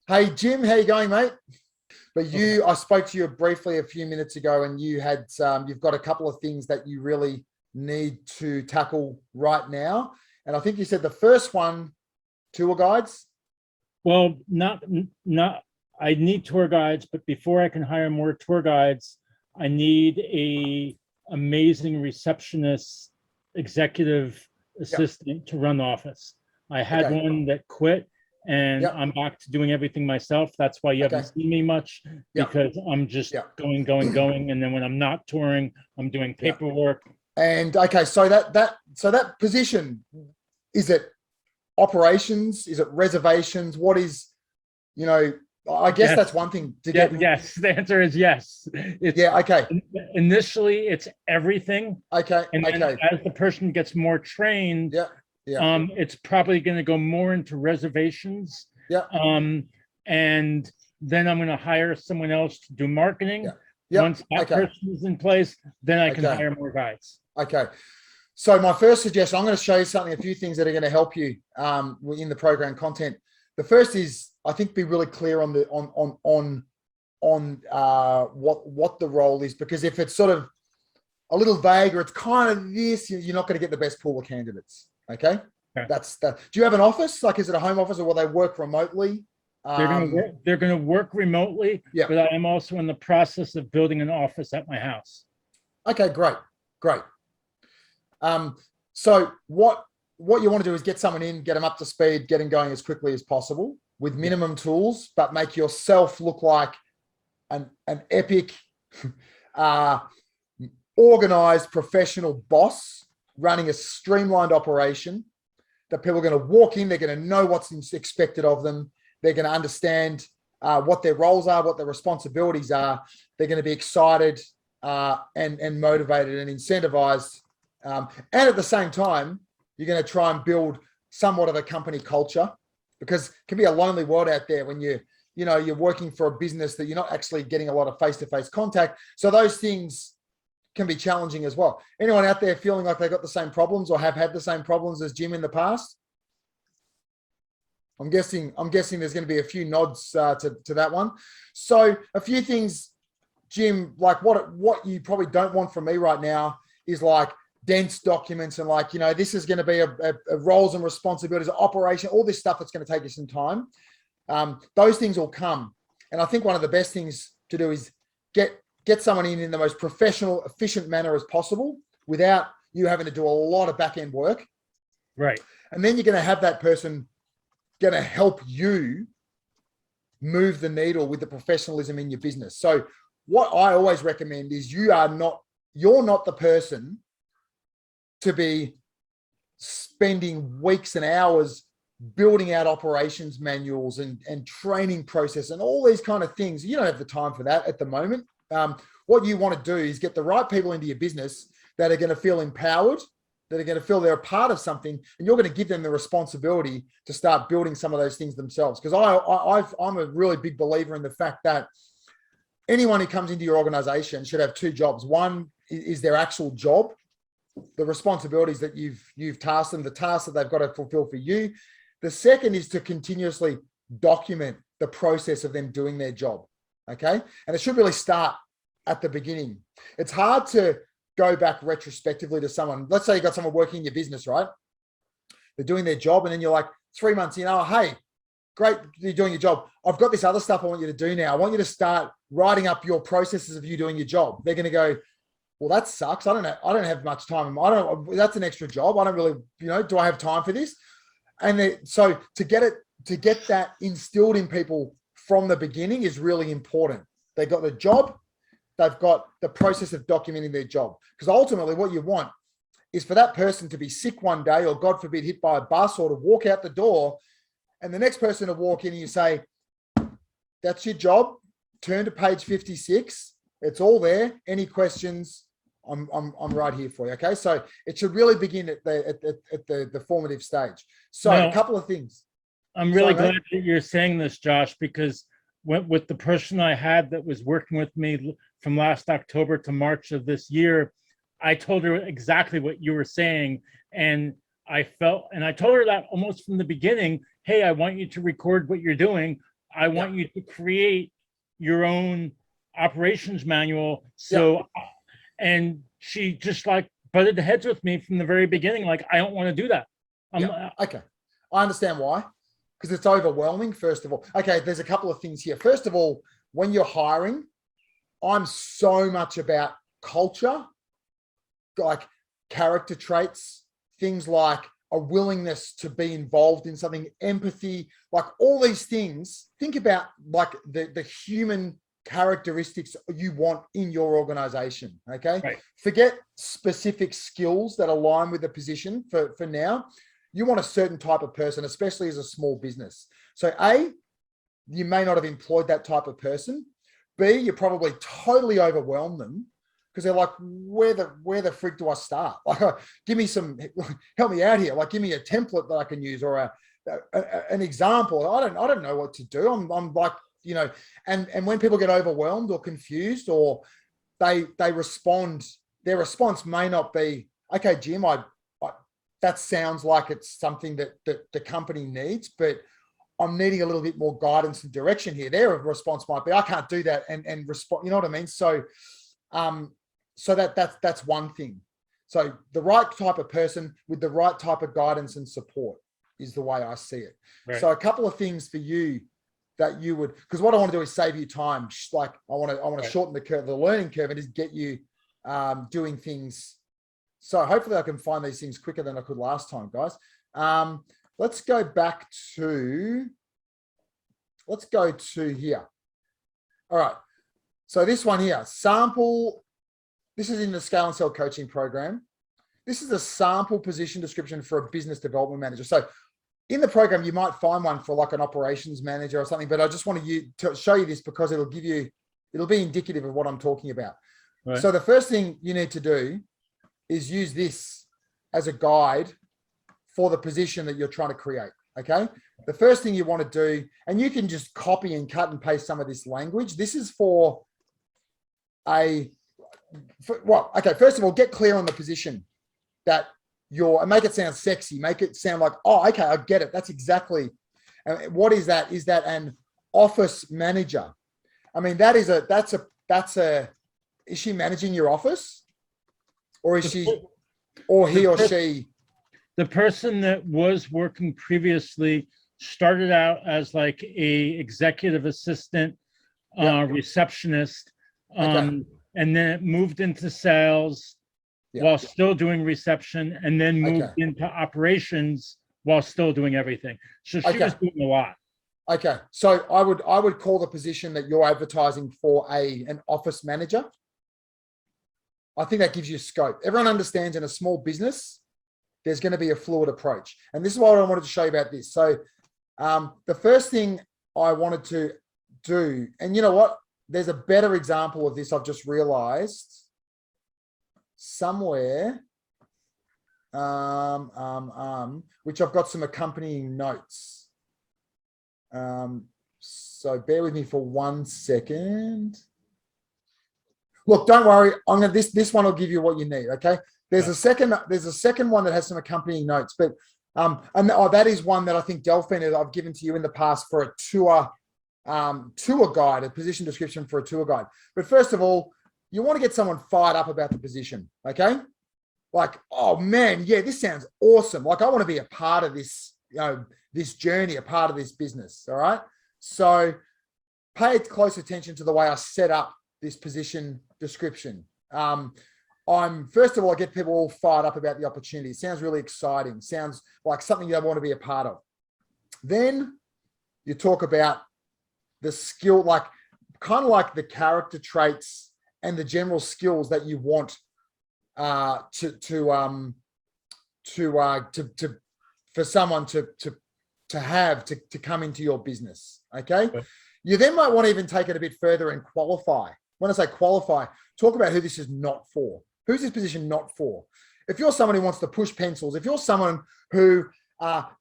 Hey, Jim, how you going, mate? I spoke to you briefly a few minutes ago, and you've got a couple of things that you really need to tackle right now. And I think you said the first one, tour guides. Well, not. I need tour guides, but before I can hire more tour guides, I need a amazing receptionist, executive assistant to run the office. I had one that quit, and I'm back to doing everything myself. That's why you haven't seen me much, because I'm just going, and then when I'm not touring, I'm doing paperwork. And so that position, is it operations? Is it reservations? What is, I guess that's one thing to get. Yes, the answer is yes. Initially, it's everything. And then as the person gets more trained, it's probably going to go more into reservations. And then I'm going to hire someone else to do marketing. Once that person is in place, then I can hire more guides. So my first suggestion, I'm going to show you a few things that are going to help you in the program content. The first is, I think, be really clear on what the role is, because if it's sort of a little vague or it's kind of this, you're not going to get the best pool of candidates. Okay. That's that. Do you have an office? Like, is it a home office, or will they work remotely? They're going to work remotely, but I am also in the process of building an office at my house. Okay, great. So what you want to do is get someone in, get them up to speed, get them going as quickly as possible with minimum tools, but make yourself look like an epic, organized professional boss running a streamlined operation that people are going to walk in, they're going to know what's expected of them. They're going to understand what their roles are, what their responsibilities are. They're going to be excited and motivated and incentivized. And at the same time, you're going to try and build somewhat of a company culture, because it can be a lonely world out there when you're working for a business that you're not actually getting a lot of face-to-face contact. So those things can be challenging as well. Anyone out there feeling like they've got the same problems or have had the same problems as Jim in the past? I'm guessing there's going to be a few nods to that one. So a few things, Jim, like what you probably don't want from me right now is like dense documents and this is going to be a roles and responsibilities, operation, all this stuff that's going to take you some time. Those things will come. And I think one of the best things to do is get someone in the most professional, efficient manner as possible without you having to do a lot of back-end work. Right. And then you're going to have that person going to help you move the needle with the professionalism in your business. So what I always recommend is you're not the person to be spending weeks and hours building out operations manuals and training process and all these kind of things. You don't have the time for that at the moment. What you want to do is get the right people into your business that are going to feel empowered, that are going to feel they're a part of something, and you're going to give them the responsibility to start building some of those things themselves. Because I'm a really big believer in the fact that anyone who comes into your organization should have two jobs. One is their actual job, the responsibilities that you've tasked them, the tasks that they've got to fulfill for you. The second is to continuously document the process of them doing their job. Okay. And it should really start at the beginning. It's hard to go back retrospectively to someone. Let's say you got someone working in your business, right? They're doing their job, and then you're like 3 months in, oh, hey, great, you're doing your job. I've got this other stuff I want you to do now. I want you to start writing up your processes of you doing your job. They're going to go, well, that sucks. I don't have much time. That's an extra job. I don't really, do I have time for this? And so to get that instilled in people from the beginning is really important. They got the job, they've got the process of documenting their job. Because ultimately what you want is for that person to be sick one day, or God forbid, hit by a bus, or to walk out the door, and the next person to walk in and you say, that's your job. Turn to page 56. It's all there. Any questions? I'm right here for you. Okay. So it should really begin at the formative stage. So a couple of things. I'm really glad that you're saying this, Josh, because with the person I had that was working with me from last October to March of this year, I told her exactly what you were saying. And I told her that almost from the beginning, hey, I want you to record what you're doing. I want you to create your own operations manual. So, and she just like butted heads with me from the very beginning. Like, I don't want to do that. Okay. I understand why, because it's overwhelming, first of all. Okay, there's a couple of things here. First of all, when you're hiring, I'm so much about culture, like character traits, things like a willingness to be involved in something, empathy, like all these things. Think about like the human characteristics you want in your organization. Okay. Right. Forget specific skills that align with the position for now. You want a certain type of person, especially as a small business. So A, you may not have employed that type of person. B, you probably totally overwhelmed them because they're like, where the frick do I start? Like, give me help me out here. Like, give me a template that I can use or an example. I don't know what to do. I'm like, you know, and when people get overwhelmed or confused or they respond, their response may not be, okay, Jim, that sounds like it's something that the company needs, but I'm needing a little bit more guidance and direction here. Their response might be, I can't do that and respond. You know what I mean? So, so that's one thing. So the right type of person with the right type of guidance and support is the way I see it. Right. So a couple of things for you that you would, because what I want to do is save you time. Like I want to shorten the learning curve and just get you doing things. So hopefully I can find these things quicker than I could last time, guys. Let's go back to, here. All right. So this one here, sample, this is in the Scale and Sell coaching program. This is a sample position description for a business development manager. So in the program, you might find one for like an operations manager or something, but I just wanted to show you this because it'll be indicative of what I'm talking about. Right. So the first thing you need to do is use this as a guide for the position that you're trying to create, okay? The first thing you want to do, and you can just copy and cut and paste some of this language. This is okay, first of all, get clear on the position that and make it sound sexy, make it sound like, oh, okay, I get it. That's exactly, what is that? Is that an office manager? I mean, is she managing your office? Or is she, or he or she? The person that was working previously started out as like a executive assistant, receptionist, and then it moved into sales while still doing reception, and then moved into operations while still doing everything. So she was doing a lot. Okay, so I would call the position that you're advertising for an office manager. I think that gives you scope. Everyone understands in a small business, there's going to be a fluid approach. And this is what I wanted to show you about this. So the first thing I wanted to do, and you know what? There's a better example of this I've just realized somewhere, which I've got some accompanying notes. So bear with me for 1 second. Look, don't worry. This one will give you what you need. Okay. There's a second one that has some accompanying notes, but that is one that I think Delphine, I've given to you in the past for a tour guide, a position description for a tour guide. But first of all, you want to get someone fired up about the position. Okay. Like, oh man, yeah, this sounds awesome. Like I want to be a part of this, this journey, a part of this business. All right. So pay close attention to the way I set up this position description. First of all, I get people all fired up about the opportunity. It sounds really exciting. Sounds like something you want to be a part of. Then you talk about the skill, like kind of like the character traits and the general skills that you want for someone to come into your business. Okay. You then might want to even take it a bit further and qualify. When I say qualify, talk about who this is not for. Who's this position not for? If you're someone who wants to push pencils, if you're someone who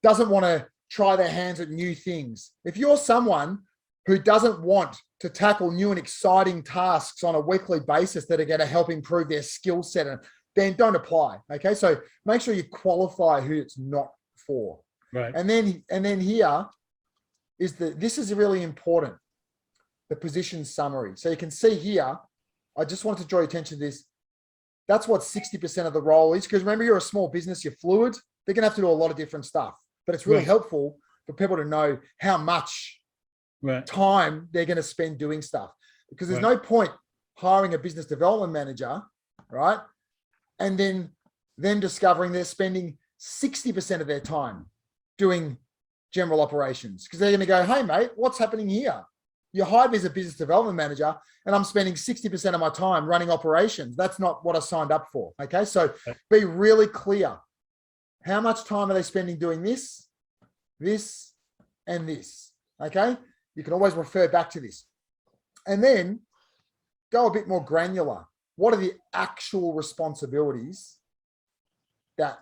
doesn't want to try their hands at new things, if you're someone who doesn't want to tackle new and exciting tasks on a weekly basis that are going to help improve their skill set, then don't apply. Okay, so make sure you qualify who it's not for. Right. And then here, is that this is really important, the position summary. So you can see here, I just want to draw your attention to this. That's what 60% of the role is, because remember, you're a small business, you're fluid. They're going to have to do a lot of different stuff, but it's really helpful for people to know how much time they're going to spend doing stuff, because there's no point hiring a business development manager, right? And then them discovering they're spending 60% of their time doing general operations, because they're going to go, hey, mate, what's happening here? You hired me as a business development manager and I'm spending 60% of my time running operations. That's not what I signed up for. Okay. So be really clear. How much time are they spending doing this, this, and this? Okay. You can always refer back to this. And then go a bit more granular. What are the actual responsibilities that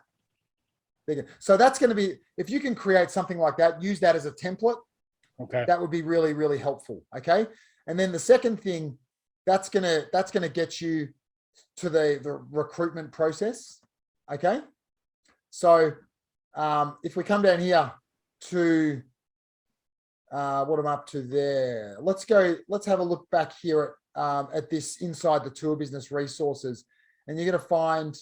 they get? So that's going to be, if you can create something like that, use that as a template. Okay. That would be really, really helpful. Okay. And then the second thing, that's gonna get you to the recruitment process. Okay. So if we come down here to what I'm up to there, let's have a look back here at this inside the tour business resources, and you're going to find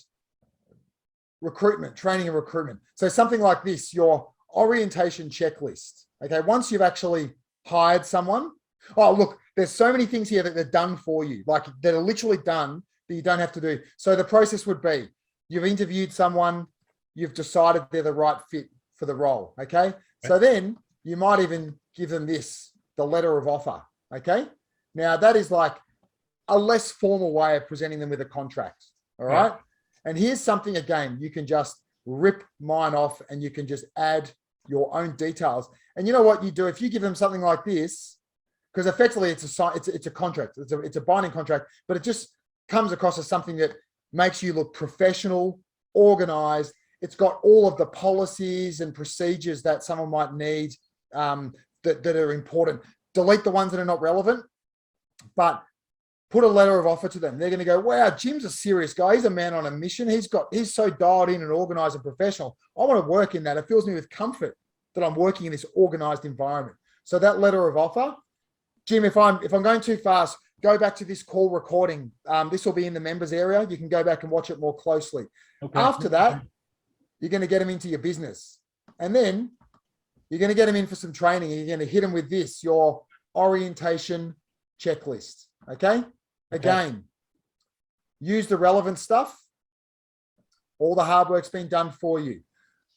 recruitment, training and recruitment. So something like this, your orientation checklist. Okay, once you've actually hired someone, oh, look, there's so many things here that they're done for you, like that are literally done that you don't have to do. So the process would be, you've interviewed someone, you've decided they're the right fit for the role. Okay. So then you might even give them this, the letter of offer. Okay. Now that is like a less formal way of presenting them with a contract. All right. And here's something, again, you can just rip mine off and you can just add your own details. And you know what you do if you give them something like this, because effectively it's a contract, it's a binding contract, but it just comes across as something that makes you look professional, organized. It's got all of the policies and procedures that someone might need that are important. Delete the ones that are not relevant, but put a letter of offer to them. They're going to go, wow, Jim's a serious guy. He's a man on a mission. He's so dialed in and organized and professional. I want to work in that. It fills me with comfort that I'm working in this organized environment. So that letter of offer, Jim, if I'm going too fast, go back to this call recording. This will be in the members area. You can go back and watch it more closely. Okay. After that, you're going to get them into your business. And then you're going to get them in for some training. And you're going to hit them with this, your orientation checklist. Okay. Again, use the relevant stuff. All the hard work's been done for you.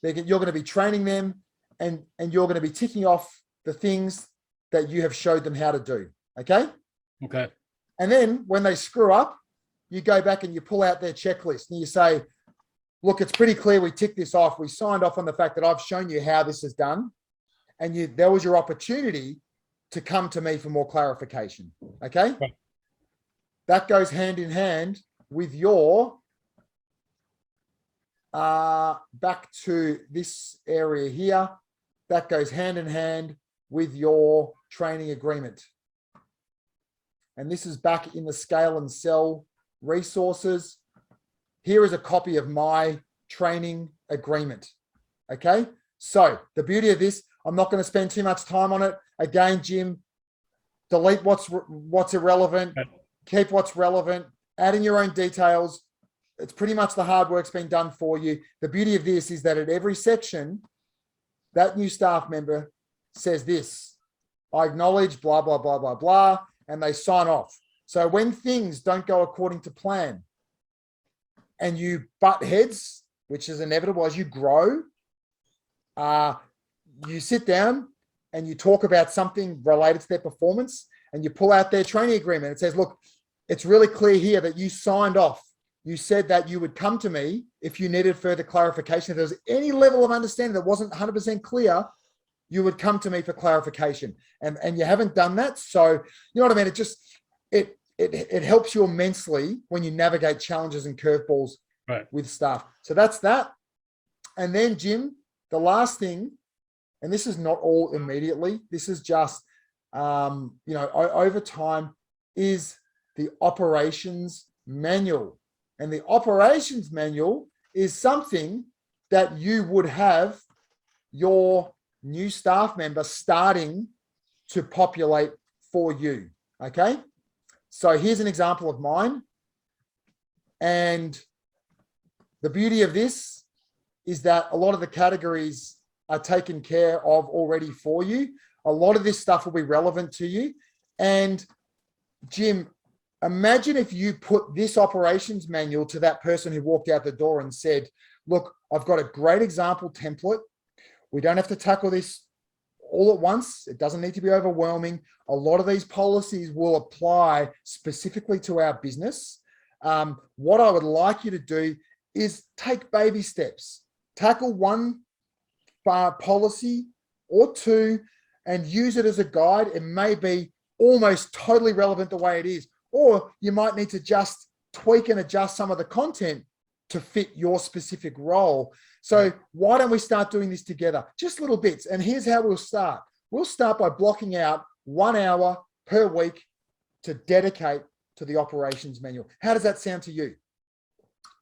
You're going to be training them and you're going to be ticking off the things that you have showed them how to do. Okay. Okay. And then when they screw up, you go back and you pull out their checklist and you say, look, it's pretty clear we ticked this off. We signed off on the fact that I've shown you how this is done. And there was your opportunity to come to me for more clarification. Okay. Right. That goes hand in hand with your, back to this area here, that goes hand in hand with your training agreement. And this is back in the scale and sell resources. Here is a copy of my training agreement. Okay. So the beauty of this, I'm not going to spend too much time on it. Again, Jim, delete what's irrelevant. Keep what's relevant, add in your own details. It's pretty much the hard work's been done for you. The beauty of this is that at every section, that new staff member says this, I acknowledge blah, blah, blah, blah, blah, and they sign off. So when things don't go according to plan and you butt heads, which is inevitable as you grow, you sit down and you talk about something related to their performance and you pull out their training agreement. It says, look, it's really clear here that you signed off. You said that you would come to me if you needed further clarification. If there was any level of understanding that wasn't 100% clear, you would come to me for clarification. And you haven't done that. So, you know what I mean? It helps you immensely when you navigate challenges and curveballs with staff. So that's that. And then, Jim, the last thing, and this is not all immediately, this is just, over time, is the operations manual. And the operations manual is something that you would have your new staff member starting to populate for you. Okay. So here's an example of mine. And the beauty of this is that a lot of the categories are taken care of already for you. A lot of this stuff will be relevant to you. And Jim, imagine if you put this operations manual to that person who walked out the door and said, look, I've got a great example template. We don't have to tackle this all at once. It doesn't need to be overwhelming. A lot of these policies will apply specifically to our business. What I would like you to do is take baby steps. Tackle one policy or two and use it as a guide. It may be almost totally relevant the way it is, or you might need to just tweak and adjust some of the content to fit your specific role. So why don't we start doing this together? Just little bits. And here's how we'll start. We'll start by blocking out 1 hour per week to dedicate to the operations manual. How does that sound to you?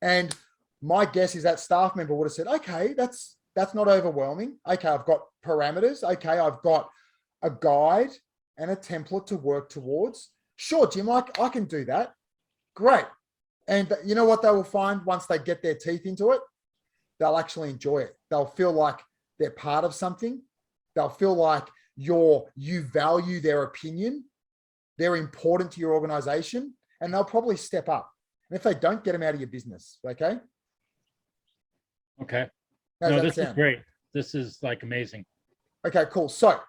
And my guess is that staff member would have said, okay, that's not overwhelming. Okay, I've got parameters. Okay, I've got a guide and a template to work towards. Sure, Jim, I can do that. Great. And you know what they will find once they get their teeth into it? They'll actually enjoy it. They'll feel like they're part of something. They'll feel like you value their opinion. They're important to your organization, and they'll probably step up. And if they don't, get them out of your business. Okay. Okay. No, this is great. This is like amazing. Okay, cool. So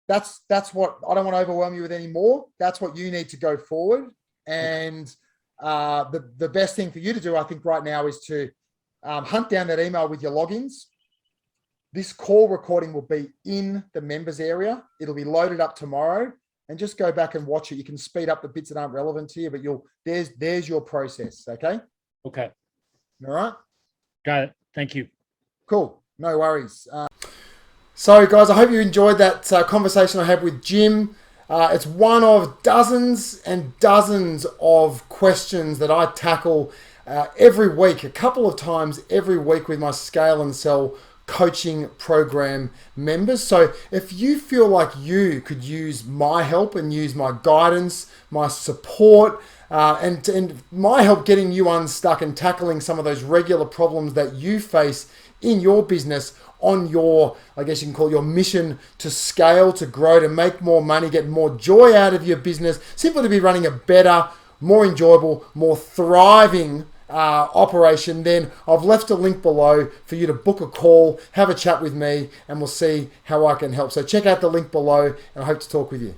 that's what I don't want to overwhelm you with anymore. That's what you need to go forward. And the best thing for you to do, I think, right now is to hunt down that email with your logins. This call recording will be in the members area. It'll be loaded up tomorrow, and just go back and watch it. You can speed up the bits that aren't relevant to you, but there's your process. Okay. Okay. All right. Got it. Thank you. Cool. No worries. So guys, I hope you enjoyed that conversation I had with Jim. It's one of dozens and dozens of questions that I tackle every week, a couple of times every week with my Scale and Sell coaching program members. So if you feel like you could use my help and use my guidance, my support, and my help getting you unstuck and tackling some of those regular problems that you face in your business on your, I guess you can call your mission to scale, to grow, to make more money, get more joy out of your business, simply to be running a better, more enjoyable, more thriving operation, then I've left a link below for you to book a call, have a chat with me, and we'll see how I can help. So check out the link below, and I hope to talk with you.